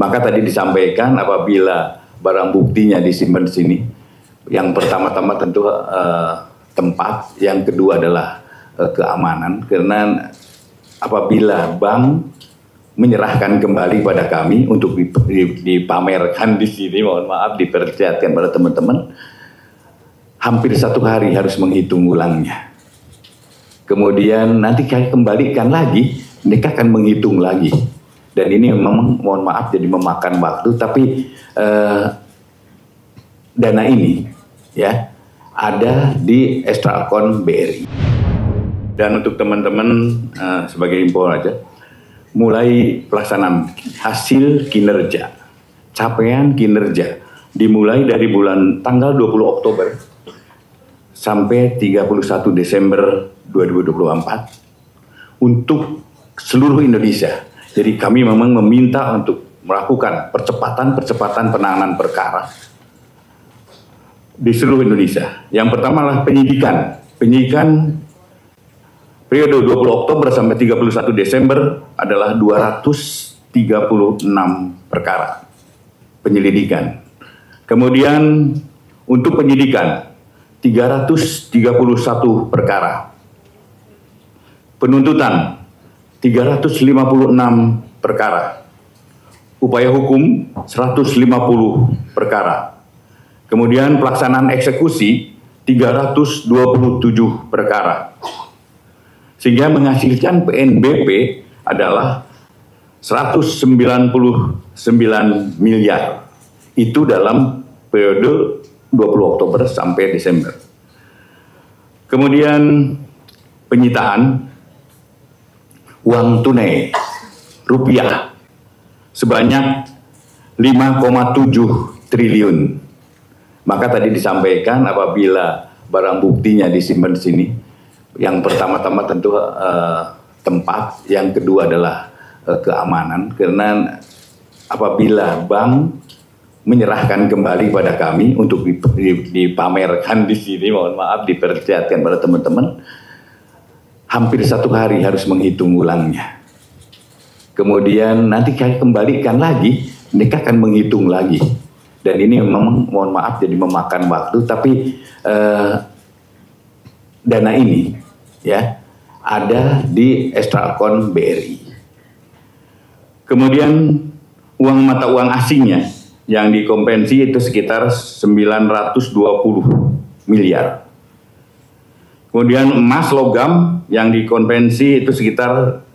Maka tadi disampaikan apabila barang buktinya disimpan di sini, yang pertama-tama tentu tempat, yang kedua adalah keamanan, karena apabila bank menyerahkan kembali pada kami untuk dipamerkan di sini, mohon maaf diperlihatkan pada teman-teman, hampir 1 hari harus menghitung ulangnya. Kemudian nanti kami kembalikan lagi, mereka akan menghitung lagi. Dan ini memang mohon maaf jadi memakan waktu, tapi dana ini ya ada di Ekstrakon BRI. Dan untuk teman-teman sebagai info aja, mulai pelaksanaan hasil kinerja, capaian kinerja dimulai dari bulan tanggal 20 Oktober sampai 31 Desember 2024 untuk seluruh Indonesia. Jadi kami memang meminta untuk melakukan percepatan penanganan perkara di seluruh Indonesia. Yang pertama adalah penyidikan. Penyidikan periode 20 Oktober sampai 31 Desember adalah 236 perkara penyelidikan. Kemudian untuk penyidikan 331 perkara. Penuntutan 356 perkara. Upaya hukum 150 perkara. Kemudian pelaksanaan eksekusi 327 perkara. Sehingga menghasilkan PNBP adalah 199 miliar. Itu dalam periode 20 Oktober sampai Desember. Kemudian penyitaan uang tunai rupiah sebanyak 5,7 triliun. Maka tadi disampaikan apabila barang buktinya disimpan di sini, yang pertama-tama tentu tempat, yang kedua adalah keamanan, karena apabila bank menyerahkan kembali pada kami untuk dipamerkan di sini, mohon maaf diperlihatkan pada teman-teman, hampir 1 hari harus menghitung ulangnya. Kemudian nanti kami kembalikan lagi, mereka akan menghitung lagi. Dan ini memang mohon maaf jadi memakan waktu, tapi dana ini ya ada di Ekstrakon BRI. Kemudian uang mata uang asingnya yang dikompensi itu sekitar 920 miliar. Kemudian emas logam yang dikonvensi itu sekitar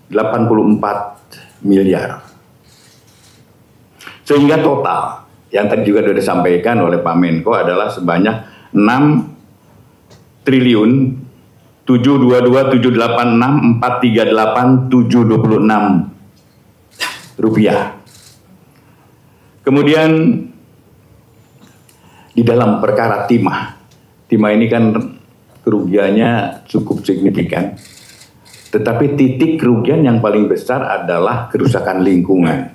84 miliar. Sehingga total yang tadi juga sudah disampaikan oleh Pak Menko adalah sebanyak 6 triliun 722786438,726 rupiah. Kemudian di dalam perkara timah ini kan kerugiannya cukup signifikan, tetapi titik kerugian yang paling besar adalah kerusakan lingkungan.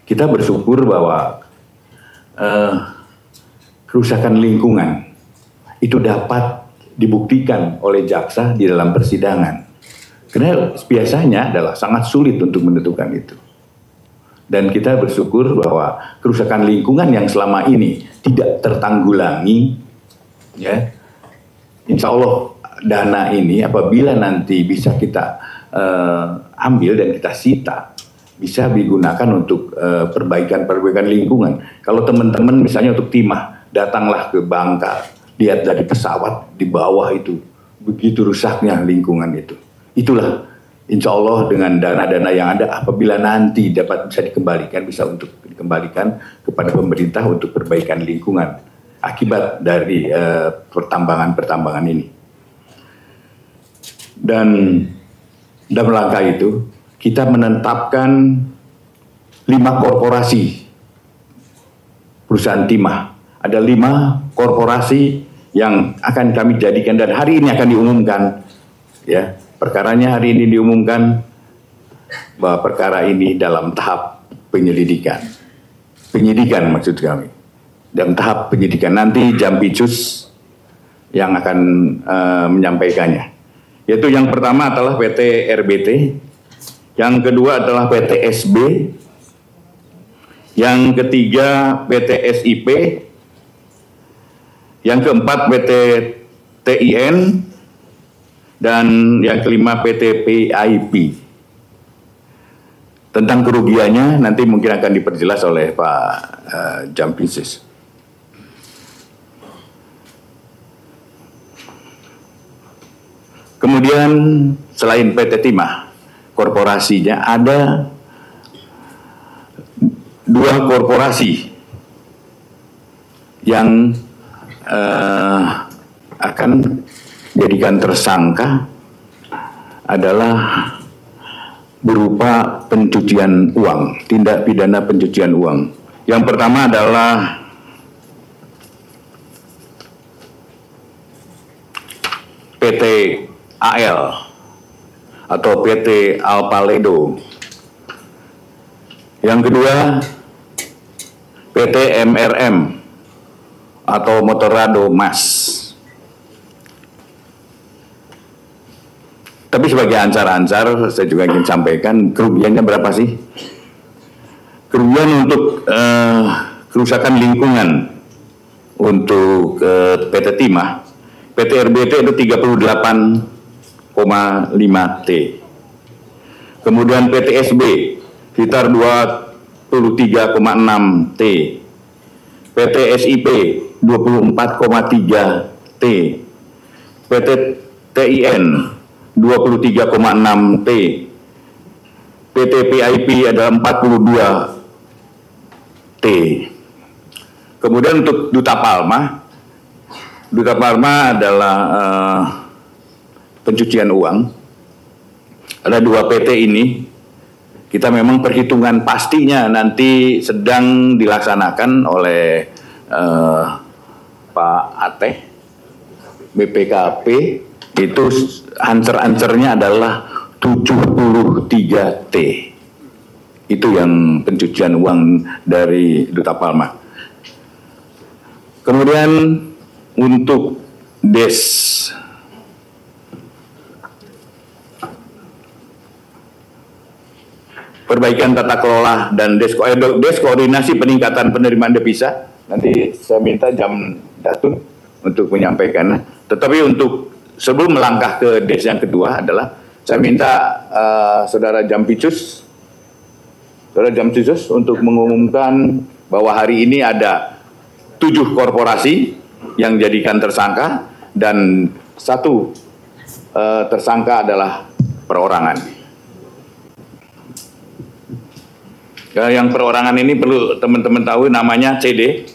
Kita bersyukur bahwa kerusakan lingkungan itu dapat dibuktikan oleh jaksa di dalam persidangan, karena biasanya adalah sangat sulit untuk menentukan itu. Dan kita bersyukur bahwa kerusakan lingkungan yang selama ini tidak tertanggulangi, ya, insya Allah dana ini apabila nanti bisa kita ambil dan kita sita, bisa digunakan untuk perbaikan lingkungan. Kalau teman-teman misalnya untuk timah, datanglah ke Bangka, lihat dari pesawat di bawah itu, begitu rusaknya lingkungan itu. Itulah insya Allah dengan dana-dana yang ada apabila nanti bisa untuk dikembalikan kepada pemerintah untuk perbaikan lingkungan akibat dari pertambangan ini. Dan dalam rangka itu kita menetapkan 5 korporasi perusahaan timah. Ada 5 korporasi yang akan kami jadikan dan hari ini akan diumumkan, ya. Perkaranya hari ini diumumkan bahwa perkara ini dalam tahap penyidikan maksud kami. Dalam tahap penyidikan, nanti Jampitsus yang akan menyampaikannya. Yaitu yang pertama adalah PT RBT, yang kedua adalah PT SB, yang ketiga PT SIP, yang keempat PT TIN, dan yang kelima PT PIP. Tentang kerugiannya nanti mungkin akan diperjelas oleh Pak Jampitsus. Kemudian selain PT Timah, korporasinya ada dua korporasi yang akan jadikan tersangka adalah berupa pencucian uang, tindak pidana pencucian uang. Yang pertama adalah PT AL atau PT Alpaledo. Yang kedua PT MRM atau Motorrado Mas. Tapi sebagai ancar-ancar saya juga ingin sampaikan kerugiannya berapa sih? Kerugian untuk kerusakan lingkungan untuk PT Timah, PT RBT itu 38,5 T. Kemudian PT SB sekitar 23,6 T. PT SIP 24,3 T. PT TIN 23,6 T. PT PIP adalah 42 T. Kemudian untuk Duta Palma adalah pencucian uang. Ada dua PT ini. Kita memang perhitungan pastinya nanti sedang dilaksanakan oleh Pak Ateh BPKP. Itu answer-answernya adalah 73 T. Itu yang pencucian uang dari Duta Palma. Kemudian untuk DES, perbaikan tata kelola dan DES koordinasi peningkatan penerimaan devisa. Nanti saya minta Jam Datun untuk menyampaikan. Tetapi untuk sebelum melangkah ke DES yang kedua adalah saya minta Saudara Jampitsus untuk mengumumkan bahwa hari ini ada 7 korporasi yang jadikan tersangka dan 1 tersangka adalah perorangan. Yang perorangan ini perlu teman-teman tahu namanya CD,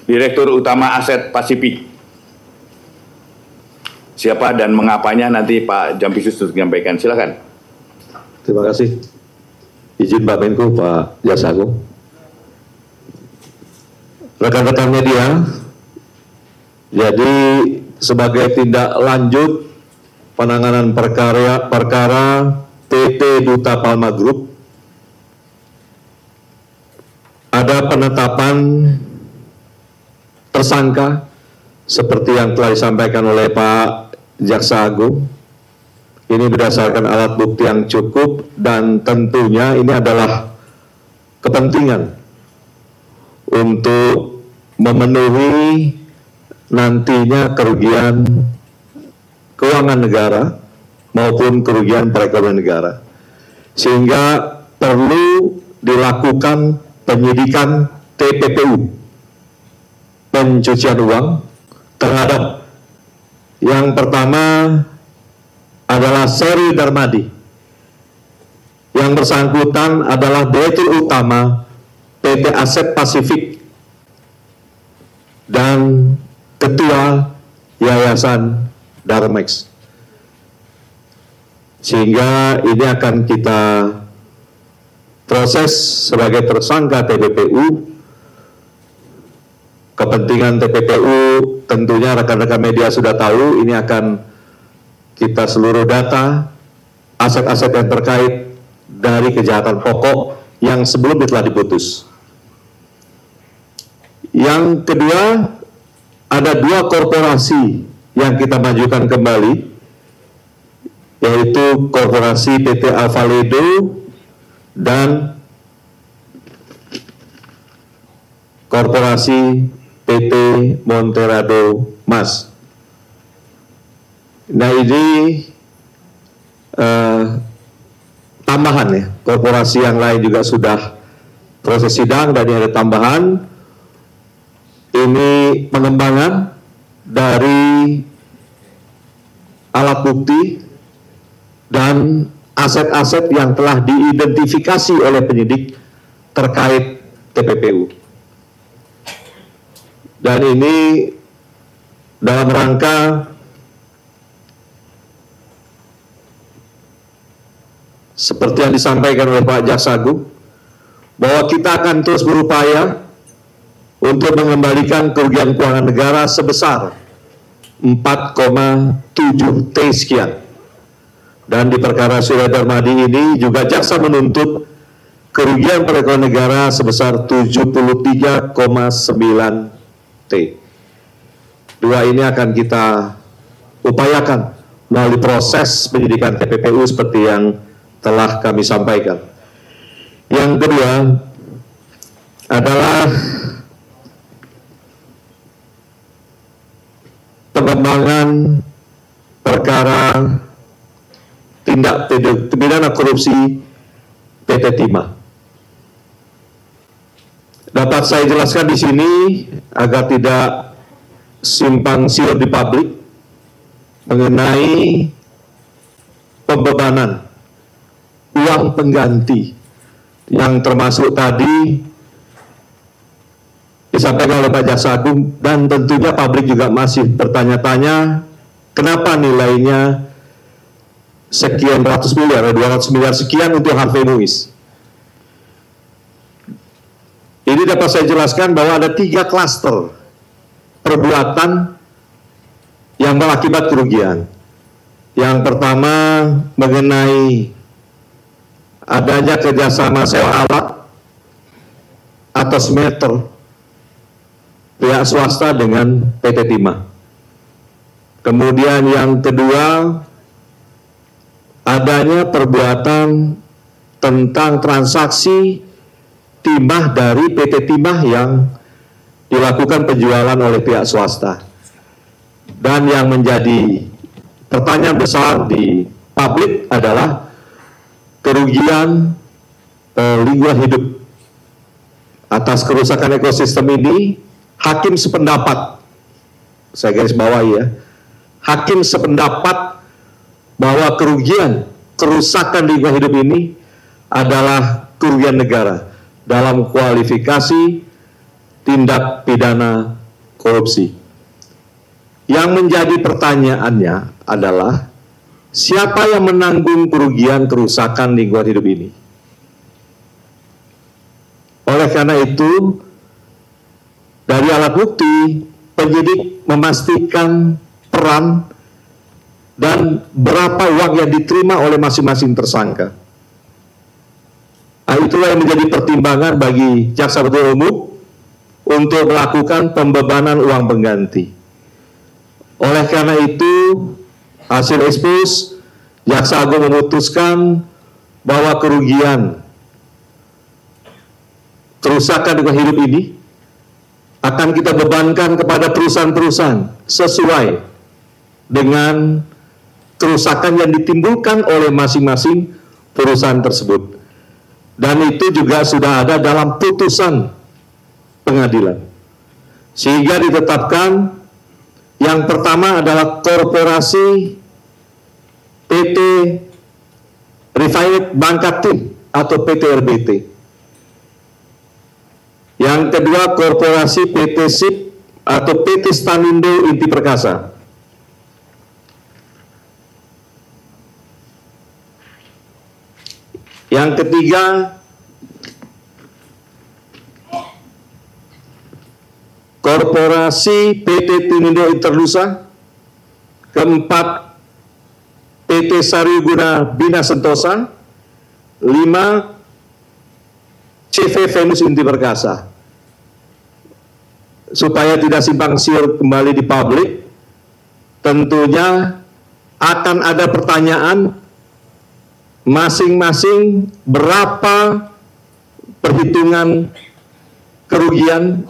Direktur Utama Aset Pasifik. Siapa dan mengapanya nanti Pak Jampitsus menyampaikan. Silakan. Terima kasih. Izin Pak Menko, Pak Jaksa Agung. Rekan-rekan media, jadi sebagai tindak lanjut penanganan perkara PT Duta Palma Group, ada penetapan tersangka seperti yang telah disampaikan oleh Pak Jaksa Agung. Ini berdasarkan alat bukti yang cukup dan tentunya ini adalah kepentingan untuk memenuhi nantinya kerugian keuangan negara maupun kerugian perekonomian negara. Sehingga perlu dilakukan penyidikan TPPU, pencucian uang, terhadap yang pertama adalah Seri Darmadi. Yang bersangkutan adalah Direktur Utama PT Aset Pasifik dan Ketua Yayasan Darmex. Sehingga ini akan kita proses sebagai tersangka TPPU. Kepentingan TPPU tentunya rekan-rekan media sudah tahu, ini akan kita seluruh data, aset-aset yang terkait dari kejahatan pokok yang sebelumnya telah diputus. Yang kedua, ada 2 korporasi yang kita majukan kembali, yaitu korporasi PT Alpaledo dan Korporasi PT Monterado Mas. Nah ini tambahan ya, korporasi yang lain juga sudah proses sidang dan ini ada tambahan. Ini pengembangan dari alat bukti dan aset-aset yang telah diidentifikasi oleh penyidik terkait TPPU. Dan ini dalam rangka seperti yang disampaikan oleh Pak Jaksa Agung, bahwa kita akan terus berupaya untuk mengembalikan kerugian keuangan negara sebesar 4,7 T sekian. Dan di perkara Surya Darmadi ini juga jaksa menuntut kerugian perekonomian negara sebesar 73,9 T. Dua ini akan kita upayakan melalui proses penyidikan TPPU seperti yang telah kami sampaikan. Yang kedua adalah pengembangan perkara tindak pidana korupsi PT Timah. Dapat saya jelaskan di sini agar tidak simpang siur di publik mengenai pembebanan uang pengganti yang termasuk tadi disampaikan oleh Pak Jaksa Agung, dan tentunya publik juga masih bertanya-tanya kenapa nilainya sekian ratus miliar, 200 miliar sekian untuk Harvey Muiz. Ini dapat saya jelaskan bahwa ada 3 klaster perbuatan yang berakibat kerugian. Yang pertama mengenai adanya kerjasama sewa alat atau smelter pihak swasta dengan PT Timah. Kemudian yang kedua adanya perbuatan tentang transaksi timah dari PT Timah yang dilakukan penjualan oleh pihak swasta. Dan yang menjadi pertanyaan besar di publik adalah kerugian lingkungan hidup atas kerusakan ekosistem ini. Hakim sependapat, saya garis bawahi ya, hakim sependapat bahwa kerusakan lingkungan hidup ini adalah kerugian negara dalam kualifikasi tindak pidana korupsi. Yang menjadi pertanyaannya adalah siapa yang menanggung kerugian kerusakan lingkungan hidup ini? Oleh karena itu, dari alat bukti, penyidik memastikan peran dan berapa uang yang diterima oleh masing-masing tersangka. Nah, itulah yang menjadi pertimbangan bagi jaksa penuntut umum untuk melakukan pembebanan uang pengganti. Oleh karena itu, hasil ekspos, Jaksa Agung memutuskan bahwa kerugian kerusakan lingkungan hidup ini akan kita bebankan kepada perusahaan-perusahaan sesuai dengan kerusakan yang ditimbulkan oleh masing-masing perusahaan tersebut. Dan itu juga sudah ada dalam putusan pengadilan. Sehingga ditetapkan yang pertama adalah korporasi PT Refined Bangka Tim atau PT RBT. Yang kedua korporasi PT SIP atau PT Stanindo Inti Perkasa. Yang ketiga korporasi PT Tinindo Interlusa. Keempat PT Sariguna Bina Sentosa. 5 CV Venus Inti Perkasa. Supaya tidak simpang siur kembali di publik, tentunya akan ada pertanyaan masing-masing berapa perhitungan kerugian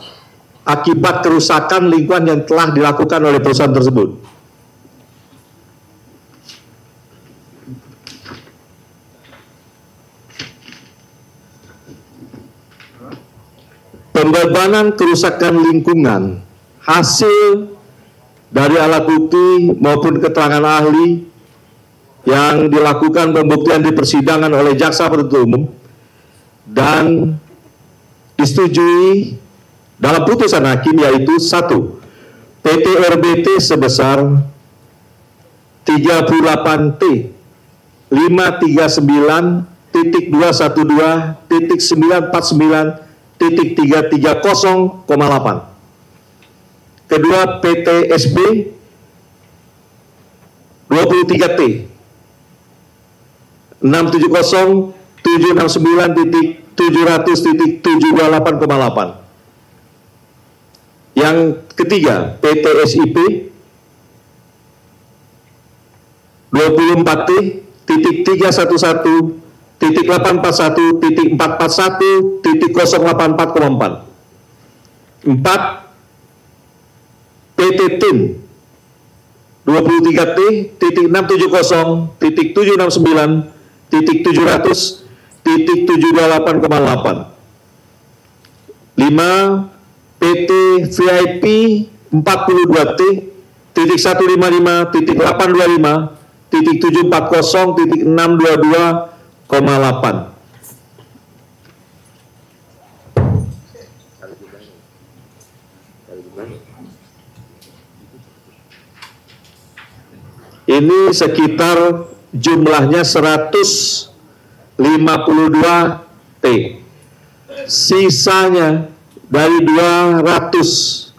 akibat kerusakan lingkungan yang telah dilakukan oleh perusahaan tersebut. Pembebanan kerusakan lingkungan hasil dari alat bukti maupun keterangan ahli yang dilakukan pembuktian di persidangan oleh jaksa penuntut umum dan disetujui dalam putusan hakim, yaitu 1. PT RBT sebesar 38T 539.949.330,8. Kedua, PT SB 23T 670.769.700.728,8. Yang ketiga, PT SIP 24T.311.841.441.084,4. 4. PT TIM 23T.769.700.728,8. 5. PT VIP 42T.155.825.740.622,8. Ini sekitar jumlahnya 152 T. Sisanya dari 271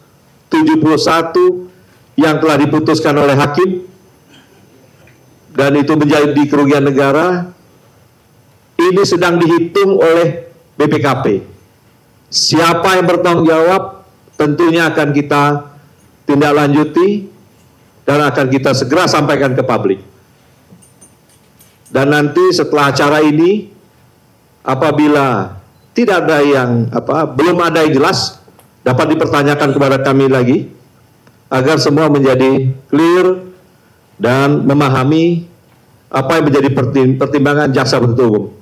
yang telah diputuskan oleh hakim dan itu menjadi kerugian negara, ini sedang dihitung oleh BPKP. Siapa yang bertanggung jawab tentunya akan kita tindak lanjuti dan akan kita segera sampaikan ke publik. Dan nanti setelah acara ini, apabila tidak ada yang belum ada yang jelas, dapat dipertanyakan kepada kami lagi agar semua menjadi clear dan memahami apa yang menjadi pertimbangan jaksa penuntut umum.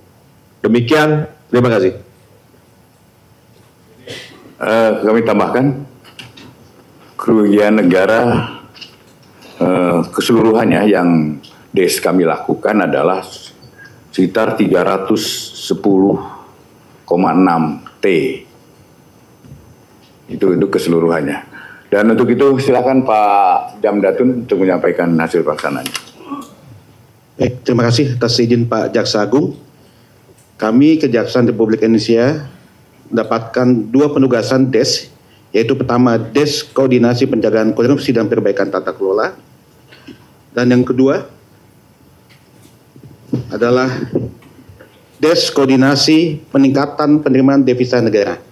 Demikian, terima kasih. Kami tambahkan kerugian negara keseluruhannya yang DES kami lakukan adalah sekitar 310,6 T. Itu keseluruhannya. Dan untuk itu silakan Pak Jamdatun untuk menyampaikan hasil pelaksanaannya. Baik, terima kasih atas izin Pak Jaksa Agung. Kami Kejaksaan Republik Indonesia mendapatkan 2 penugasan DES, yaitu pertama DES Koordinasi Pencegahan Korupsi dan Perbaikan Tata Kelola, dan yang kedua adalah DES Koordinasi Peningkatan Penerimaan Devisa Negara.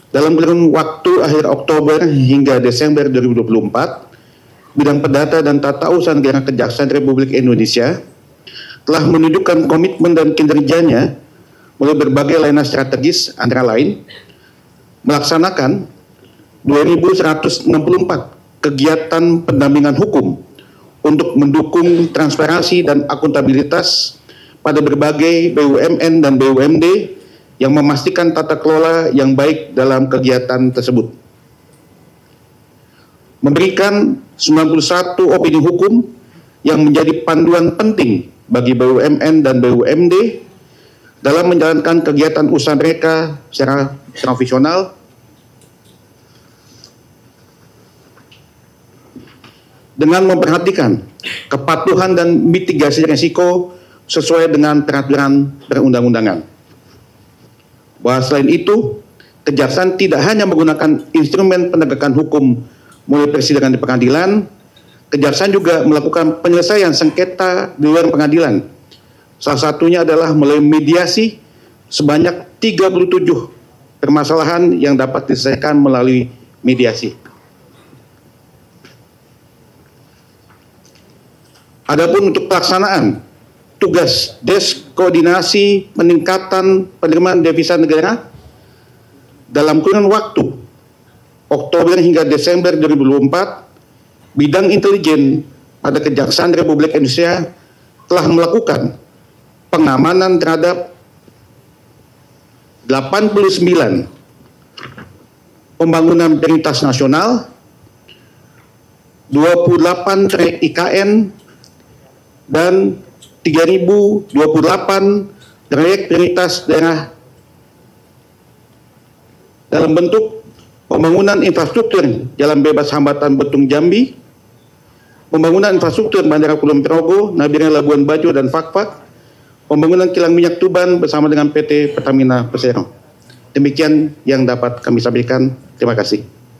Dalam kurun waktu akhir Oktober hingga Desember 2024, Bidang Perdata dan Tata Usaha Negara Kejaksaan Republik Indonesia telah menunjukkan komitmen dan kinerjanya melalui berbagai layanan strategis, antara lain melaksanakan 2.164 kegiatan pendampingan hukum untuk mendukung transparansi dan akuntabilitas pada berbagai BUMN dan BUMD yang memastikan tata kelola yang baik dalam kegiatan tersebut. Memberikan 91 opini hukum yang menjadi panduan penting bagi BUMN dan BUMD dalam menjalankan kegiatan usaha mereka secara profesional dengan memperhatikan kepatuhan dan mitigasi risiko sesuai dengan peraturan perundang-undangan. Bahwa selain itu, Kejaksaan tidak hanya menggunakan instrumen penegakan hukum mulai persidangan di pengadilan, Kejaksaan juga melakukan penyelesaian sengketa di luar pengadilan. Salah satunya adalah melalui mediasi sebanyak 37 permasalahan yang dapat diselesaikan melalui mediasi. Adapun untuk pelaksanaan tugas DES koordinasi peningkatan penerimaan devisa negara dalam kurun waktu Oktober hingga Desember 2024, bidang intelijen pada Kejaksaan Republik Indonesia telah melakukan pengamanan terhadap 89 pembangunan prioritas nasional, 28 trayek IKN, dan 3.028 trayek prioritas daerah dalam bentuk pembangunan infrastruktur jalan bebas hambatan Betung Jambi, pembangunan infrastruktur Bandara Kulon Progo, Nabire Labuan Bajo, dan Fakfak, pembangunan kilang minyak Tuban bersama dengan PT Pertamina Persero. Demikian yang dapat kami sampaikan. Terima kasih.